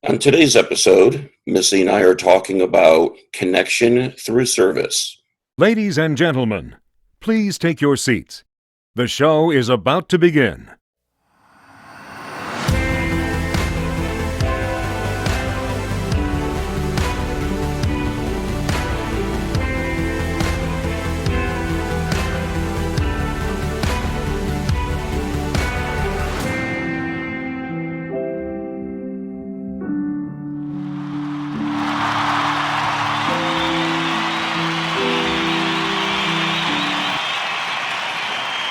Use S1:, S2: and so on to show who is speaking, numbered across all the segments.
S1: On today's episode, Missy and I are talking about connection through service.
S2: Ladies and gentlemen, please take your seats. The show is about to begin.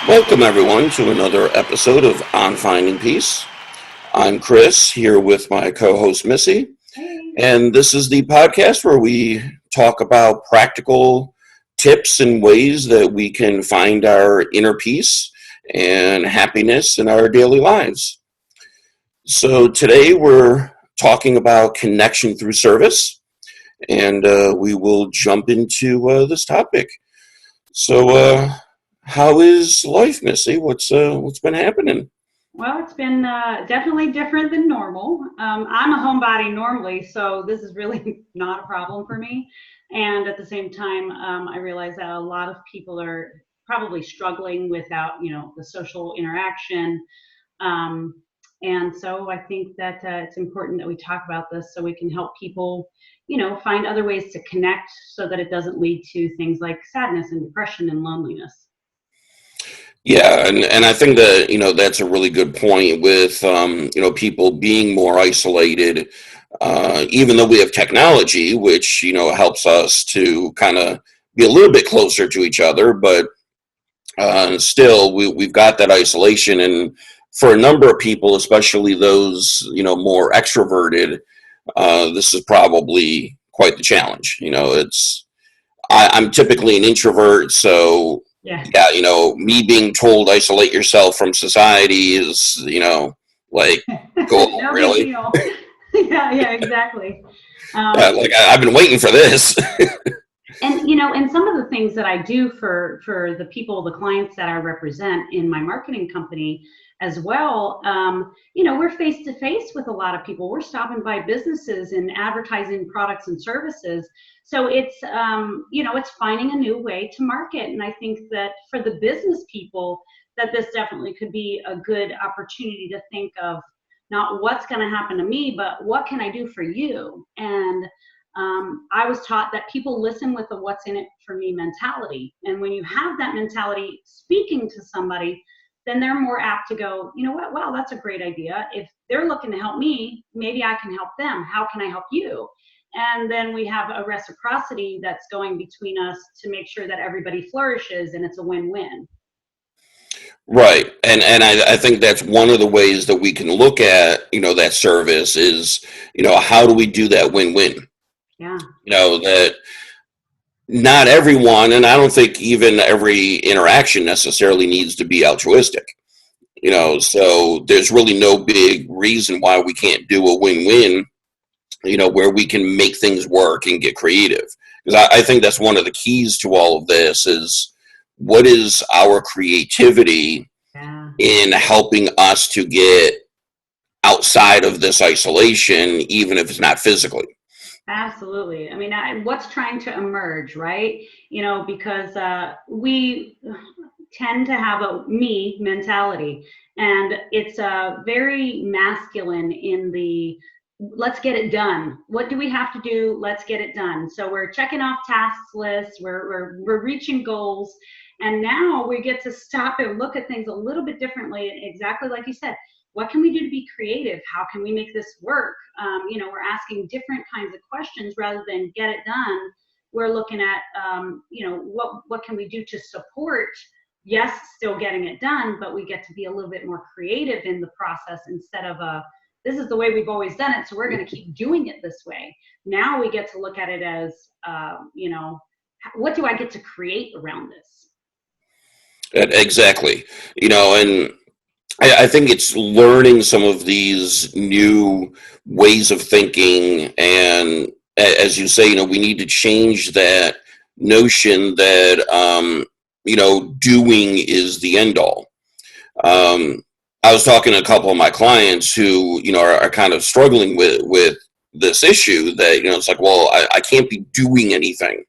S1: Welcome, everyone, to another episode of On Finding Peace. I'm Chris, here with my co-host Missy, and this is the podcast where we talk about practical tips and ways that we can find our inner peace and happiness in our daily lives. So today we're talking about connection through service, and we will jump into this topic. So, how is life, Missy? What's been happening?
S3: Well, it's been definitely different than normal. I'm a homebody normally, so this is really not a problem for me. And at the same time, I realize that a lot of people are probably struggling without, the social interaction. And so I think that it's important that we talk about this so we can help people, find other ways to connect so that it doesn't lead to things like sadness and depression and loneliness.
S1: Yeah, and I think that, that's a really good point with, people being more isolated, even though we have technology, which, helps us to kind of be a little bit closer to each other, but still we've got that isolation. And for a number of people, especially those, more extroverted, this is probably quite the challenge. I'm typically an introvert, so yeah, me being told isolate yourself from society is, like, cool,
S3: No
S1: really?
S3: big deal. Yeah, exactly.
S1: I've been waiting for this.
S3: And some of the things that I do for the people, the clients that I represent in my marketing company as well, we're face to face with a lot of people. We're stopping by businesses and advertising products and services. So it's, it's finding a new way to market. And I think that for the business people, that this definitely could be a good opportunity to think of not what's going to happen to me, but what can I do for you? And I was taught that people listen with a what's in it for me mentality. And when you have that mentality speaking to somebody, then they're more apt to go, you know what, wow, that's a great idea. If they're looking to help me, maybe I can help them. How can I help you? And then we have a reciprocity that's going between us to make sure that everybody flourishes and it's a win-win.
S1: Right. And I think that's one of the ways that we can look at, that service is, how do we do that win-win?
S3: Yeah.
S1: That not everyone, and I don't think even every interaction necessarily needs to be altruistic. So there's really no big reason why we can't do a win-win, where we can make things work and get creative. Because I think that's one of the keys to all of this is what is our creativity in helping us to get outside of this isolation, even if it's not physically.
S3: Absolutely. I mean, what's trying to emerge, right? Because we tend to have a me mentality, and it's very masculine in the let's get it done. What do we have to do? Let's get it done. So we're checking off tasks lists, we're reaching goals, and now we get to stop and look at things a little bit differently, exactly like you said. What can we do to be creative? How can we make this work? We're asking different kinds of questions rather than get it done. We're looking at, what can we do to support, yes, still getting it done, but we get to be a little bit more creative in the process instead of this is the way we've always done it, so we're going to keep doing it this way. Now we get to look at it as, what do I get to create around this?
S1: Exactly. And I think it's learning some of these new ways of thinking. And as you say, we need to change that notion that, doing is the end all. I was talking to a couple of my clients who, are kind of struggling with this issue that, it's like, well, I can't be doing anything.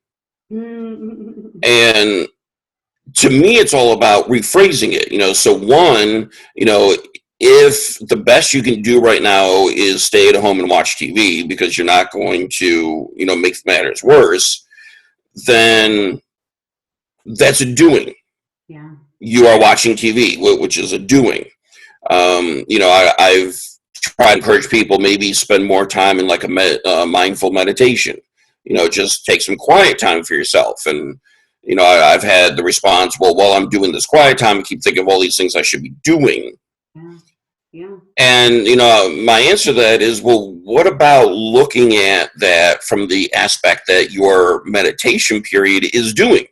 S1: And to me, it's all about rephrasing it. So one, if the best you can do right now is stay at home and watch TV because you're not going to, make matters worse, then that's a doing.
S3: Yeah.
S1: You are watching TV, which is a doing. I've tried to encourage people maybe spend more time in like a mindful meditation. Just take some quiet time for yourself. And I've had the response, well, while I'm doing this quiet time, I keep thinking of all these things I should be doing.
S3: Yeah. Yeah.
S1: And my answer to that is, well, what about looking at that from the aspect that your meditation period is doing?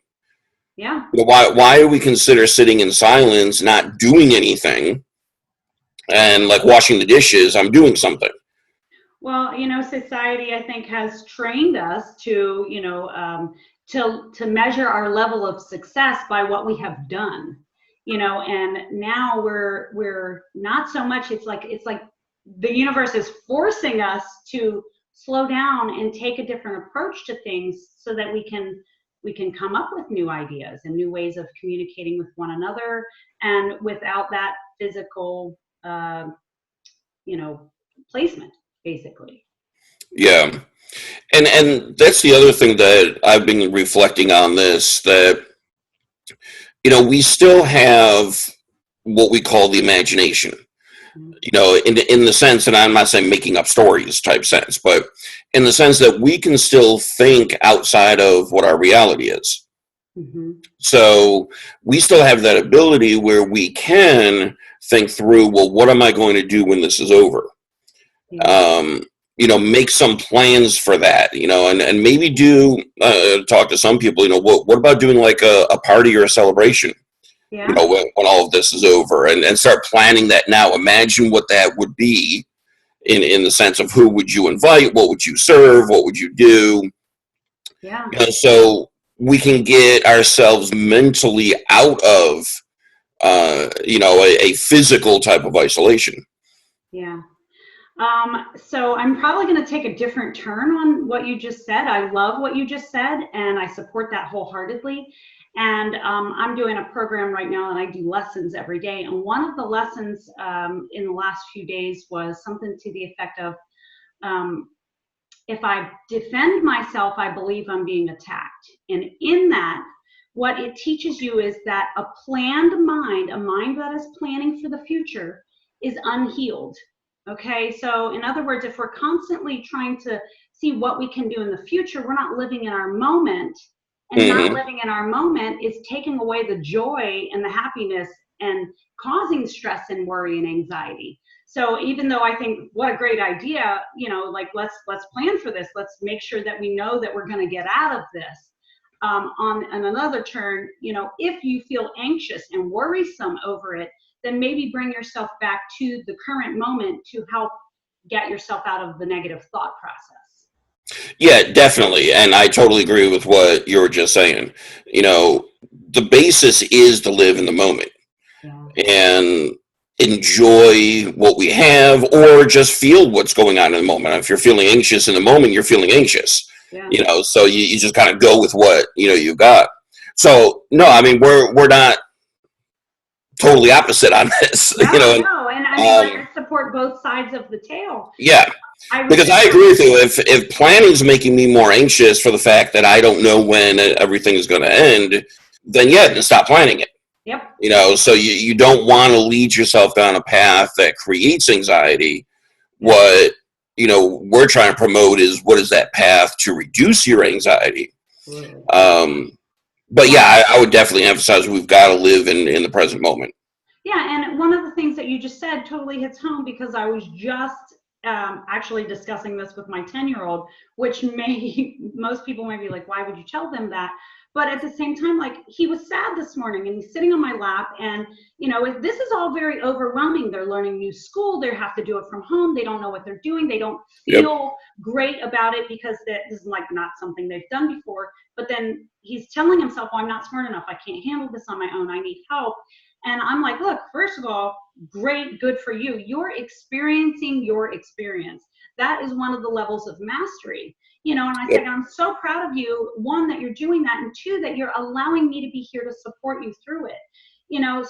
S3: Yeah.
S1: Why do we consider sitting in silence not doing anything? And like washing the dishes, I'm doing something.
S3: Well, society, I think, has trained us to, to measure our level of success by what we have done, and now we're not so much. It's like the universe is forcing us to slow down and take a different approach to things so that we can come up with new ideas and new ways of communicating with one another, and without that physical placement, basically.
S1: Yeah. And that's the other thing that I've been reflecting on this, that, we still have what we call the imagination, in the sense, and I'm not saying making up stories type sense, but in the sense that we can still think outside of what our reality is.
S3: Mm-hmm.
S1: So we still have that ability where we can think through, well, what am I going to do when this is over? Yeah. Make some plans for that, and maybe talk to some people, what about doing like a party or a celebration,
S3: yeah.
S1: When all of this is over, and start planning that now. Imagine what that would be in the sense of who would you invite, what would you serve, what would you do?
S3: Yeah.
S1: So we can get ourselves mentally out of, a physical type of isolation.
S3: Yeah. So I'm probably going to take a different turn on what you just said. I love what you just said, and I support that wholeheartedly. And I'm doing a program right now, and I do lessons every day. And one of the lessons in the last few days was something to the effect of, if I defend myself, I believe I'm being attacked. And in that, what it teaches you is that a planned mind, a mind that is planning for the future, is unhealed. Okay, so in other words, if we're constantly trying to see what we can do in the future, we're not living in our moment. And not living in our moment is taking away the joy and the happiness and causing stress and worry and anxiety. So even though I think what a great idea, like let's plan for this. Let's make sure that we know that we're going to get out of this. On another turn, if you feel anxious and worrisome over it, then maybe bring yourself back to the current moment to help get yourself out of the negative thought process.
S1: Yeah, definitely. And I totally agree with what you were just saying. The basis is to live in the moment. Yeah. And enjoy what we have, or just feel what's going on in the moment. If you're feeling anxious in the moment, you're feeling anxious. Yeah. So you just kind of go with what, you've got. So, no, I mean, we're not totally opposite on this.
S3: No, no, and I support both sides of the tale.
S1: Yeah, because I agree with you. If planning is making me more anxious for the fact that I don't know when everything is going to end, then then stop planning it.
S3: Yep.
S1: So you don't want to lead yourself down a path that creates anxiety. What we're trying to promote is, what is that path to reduce your anxiety? But yeah, I would definitely emphasize we've got to live in the present moment.
S3: Yeah, and one of the things that you just said totally hits home, because I was just actually discussing this with my 10-year-old, which most people might be like, why would you tell them that? But at the same time, like, he was sad this morning and he's sitting on my lap, and this is all very overwhelming. They're learning new school, they have to do it from home, they don't know what they're doing, they don't feel great about it because this is like not something they've done before. But then he's telling himself, well, I'm not smart enough, I can't handle this on my own, I need help. And I'm like, look, first of all, great, good for you. You're experiencing your experience. That is one of the levels of mastery. And I said, I'm so proud of you, one, that you're doing that, and two, that you're allowing me to be here to support you through it.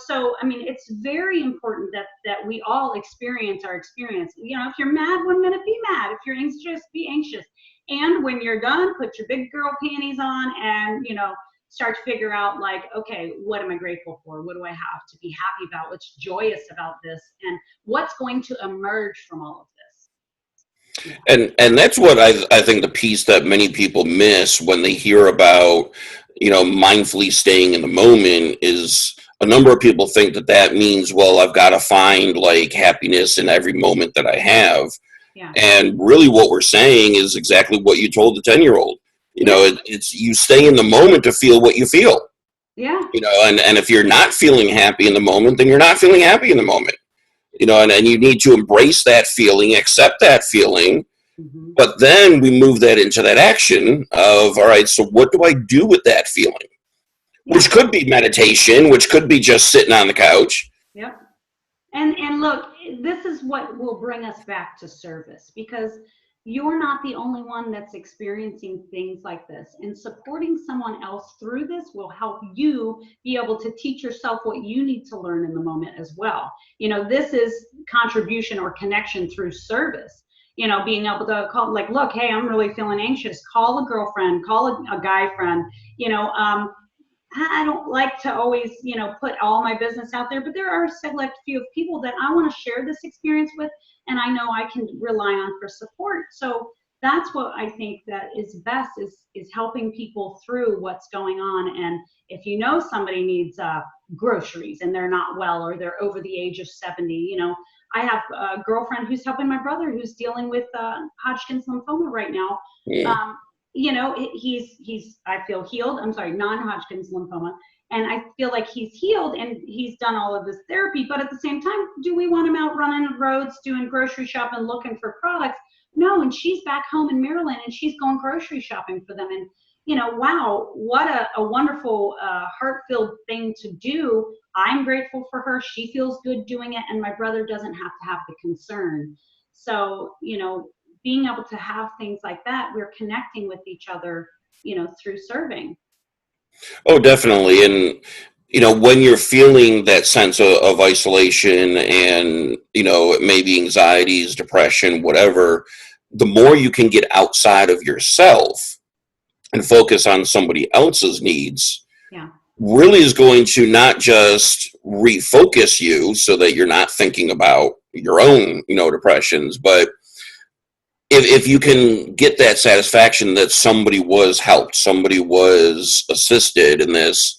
S3: So I mean, it's very important that we all experience our experience. If you're mad 1 minute, be mad. If you're anxious, be anxious. And when you're done, put your big girl panties on and start to figure out, like, okay, what am I grateful for? What do I have to be happy about? What's joyous about this? And what's going to emerge from all of this?
S1: And that's what I think the piece that many people miss when they hear about, mindfully staying in the moment is a number of people think that means, well, I've got to find like happiness in every moment that I have.
S3: Yeah.
S1: And really what we're saying is exactly what you told the 10-year-old. It's you stay in the moment to feel what you feel.
S3: Yeah.
S1: And if you're not feeling happy in the moment, then you're not feeling happy in the moment. And you need to embrace that feeling, accept that feeling.
S3: Mm-hmm.
S1: But then we move that into that action of, all right, so what do I do with that feeling? Yeah. Which could be meditation, which could be just sitting on the couch.
S3: Yep. And look, this is what will bring us back to service, because you're not the only one that's experiencing things like this, and supporting someone else through this will help you be able to teach yourself what you need to learn in the moment as well. This is contribution or connection through service. Being able to call, like, look, hey, I'm really feeling anxious. Call a girlfriend, call a guy friend. I don't like to always, put all my business out there, but there are a select few of people that I want to share this experience with, and I know I can rely on for support. So that's what I think that is best, is helping people through what's going on. And if somebody needs groceries and they're not well, or they're over the age of 70, I have a girlfriend who's helping my brother who's dealing with Hodgkin's lymphoma right now.
S1: Yeah.
S3: He's I feel healed. I'm sorry, non-Hodgkin's lymphoma. And I feel like he's healed and he's done all of this therapy. But at the same time, do we want him out running the roads, doing grocery shopping, looking for products? No. And she's back home in Maryland and she's going grocery shopping for them. And, wow, what a wonderful, heart-filled thing to do. I'm grateful for her. She feels good doing it. And my brother doesn't have to have the concern. So, being able to have things like that, we're connecting with each other, through serving.
S1: Oh, definitely. And, when you're feeling that sense of isolation and, maybe anxieties, depression, whatever, the more you can get outside of yourself and focus on somebody else's needs,
S3: yeah,
S1: really is going to not just refocus you so that you're not thinking about your own, depressions, but if you can get that satisfaction that somebody was helped, somebody was assisted in this,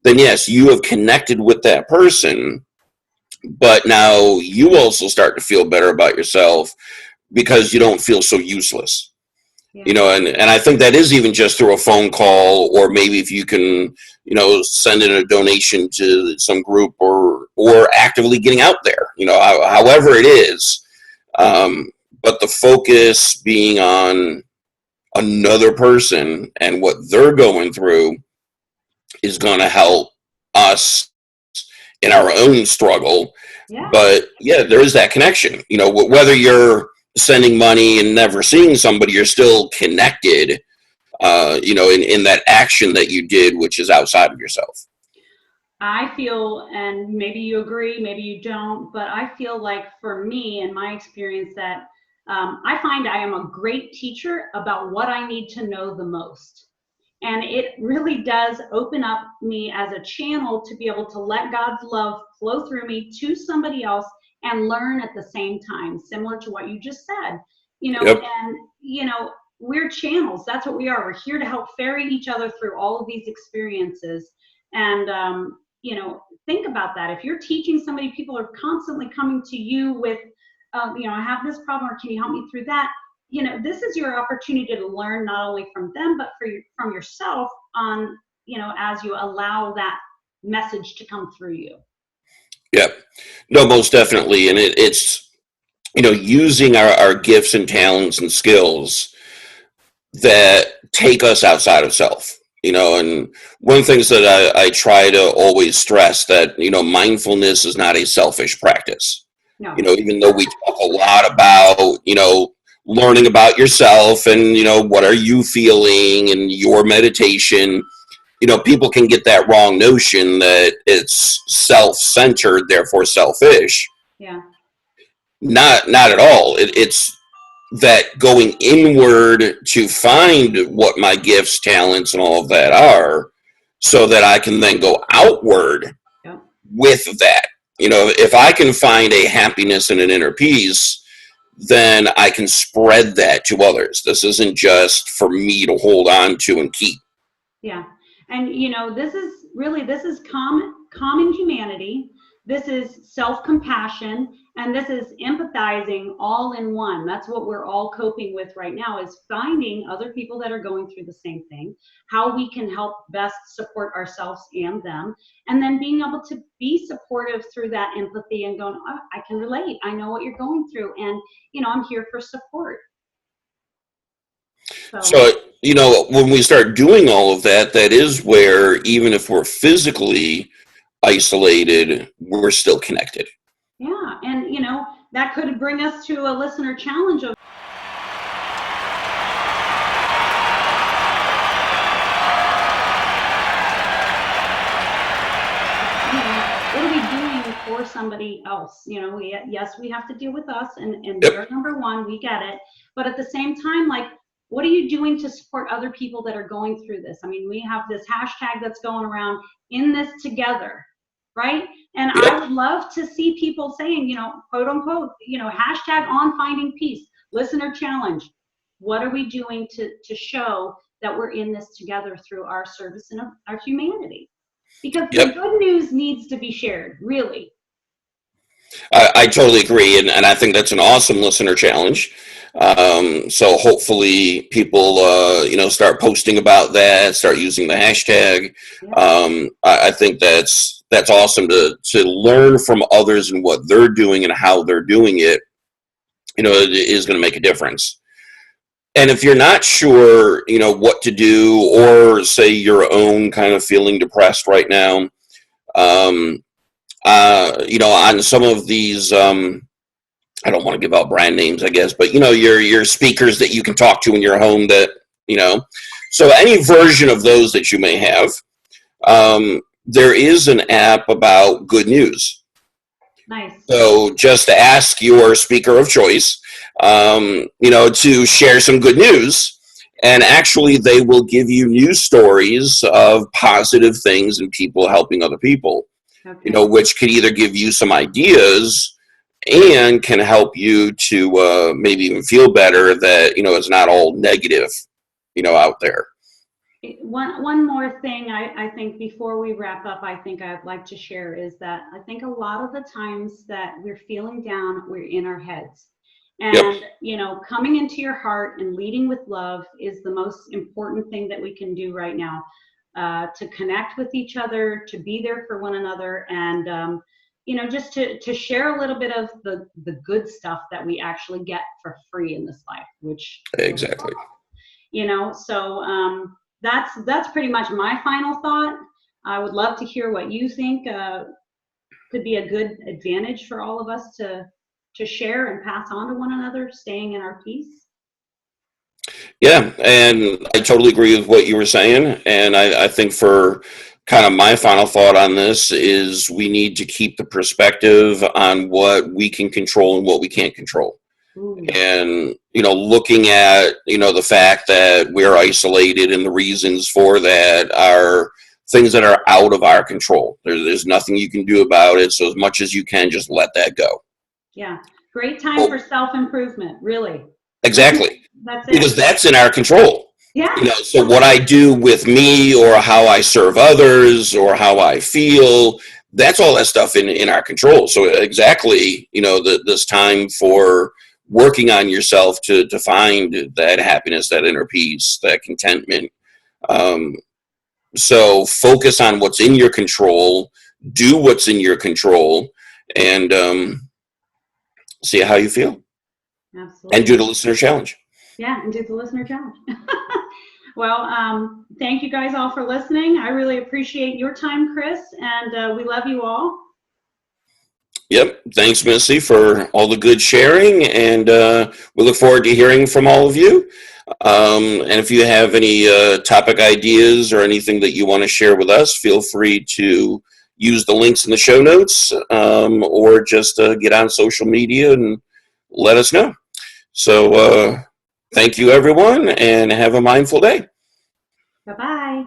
S1: then yes, you have connected with that person, but now you also start to feel better about yourself because you don't feel so useless.
S3: Yeah.
S1: And I think that is even just through a phone call, or maybe if you can, send in a donation to some group, or actively getting out there, however it is. But the focus being on another person and what they're going through is going to help us in our own struggle.
S3: Yeah.
S1: But yeah, there is that connection. Whether you're sending money and never seeing somebody, you're still connected, in that action that you did, which is outside of yourself.
S3: I feel, and maybe you agree, maybe you don't, but I feel like for me and my experience that I find I am a great teacher about what I need to know the most. And it really does open up me as a channel to be able to let God's love flow through me to somebody else and learn at the same time, similar to what you just said.
S1: Yep.
S3: And, we're channels. That's what we are. We're here to help ferry each other through all of these experiences. And, think about that. If you're teaching somebody, people are constantly coming to you with, I have this problem, or can you help me through that? This is your opportunity to learn not only from them, but from yourself on, as you allow that message to come through you.
S1: Yeah, no, most definitely. And it's, using our gifts and talents and skills that take us outside of self. And one of the things that I try to always stress that, mindfulness is not a selfish practice.
S3: No.
S1: Even though we talk a lot about, learning about yourself and, what are you feeling and your meditation, people can get that wrong notion that it's self-centered, therefore selfish.
S3: Yeah.
S1: Not at all. It's that going inward to find what my gifts, talents, and all of that are, so that I can then go outward with that. If I can find a happiness and an inner peace, then I can spread that to others. This isn't just for me to hold on to and keep.
S3: Yeah. And, this is common humanity. This is self-compassion, and this is empathizing all in one. That's what we're all coping with right now, is finding other people that are going through the same thing, how we can help best support ourselves and them, and then being able to be supportive through that empathy and going, oh, I can relate. I know what you're going through, and, I'm here for support.
S1: So, when we start doing all of that, that is where, even if we're physically isolated, we're still connected.
S3: Yeah, and that could bring us to a listener challenge of what are we doing for somebody else? Yes, we have to deal with us, and we're number one, we get it, but at the same time, like, what are you doing to support other people that are going through this? I mean, we have this hashtag that's going around, in this together, right? And I would love to see people saying, quote unquote, hashtag on finding peace, listener challenge. What are we doing to show that we're in this together through our service and our humanity? Because the good news needs to be shared, really.
S1: I totally agree. And I think that's an awesome listener challenge. So hopefully people, start posting about that, start using the hashtag. I think that's awesome to learn from others and what they're doing and how they're doing it. It is going to make a difference. And if you're not sure, what to do, or say your own kind of feeling depressed right now, on some of these, I don't want to give out brand names, I guess, but your speakers that you can talk to in your home that, so any version of those that you may have, there is an app about good news.
S3: Nice.
S1: So just ask your speaker of choice, to share some good news, and actually they will give you news stories of positive things and people helping other people, which could either give you some ideas and can help you to maybe even feel better that, it's not all negative, out there.
S3: One more thing I think before we wrap up, I think I'd like to share is that I think a lot of the times that we're feeling down, we're in our heads. And, coming into your heart and leading with love is the most important thing that we can do right now, to connect with each other, to be there for one another, and, just to share a little bit of the good stuff that we actually get for free in this life, which
S1: exactly,
S3: so that's pretty much my final thought. I would love to hear what you think could be a good advantage for all of us to share and pass on to one another, staying in our peace.
S1: Yeah, and I totally agree with what you were saying. And I think for kind of my final thought on this is we need to keep the perspective on what we can control and what we can't control. Ooh. And, looking at, the fact that we're isolated and the reasons for that are things that are out of our control. There's nothing you can do about it. So as much as you can, just let that go.
S3: Yeah. Great time for self-improvement, really.
S1: Exactly.
S3: That's it.
S1: Because that's in our control.
S3: Yeah.
S1: So what I do with me, or how I serve others, or how I feel, that's all that stuff in our control. So exactly, this time for working on yourself to find that happiness, that inner peace, that contentment. So focus on what's in your control, do what's in your control, and see how you feel.
S3: Absolutely.
S1: And do the listener challenge.
S3: Yeah, and do the listener challenge. Well, thank you guys all for listening. I really appreciate your time, Chris, and we love you all.
S1: Yep. Thanks, Missy, for all the good sharing, and we look forward to hearing from all of you. And if you have any topic ideas or anything that you want to share with us, feel free to use the links in the show notes, or just get on social media and let us know. So thank you, everyone, and have a mindful day.
S3: Bye-bye.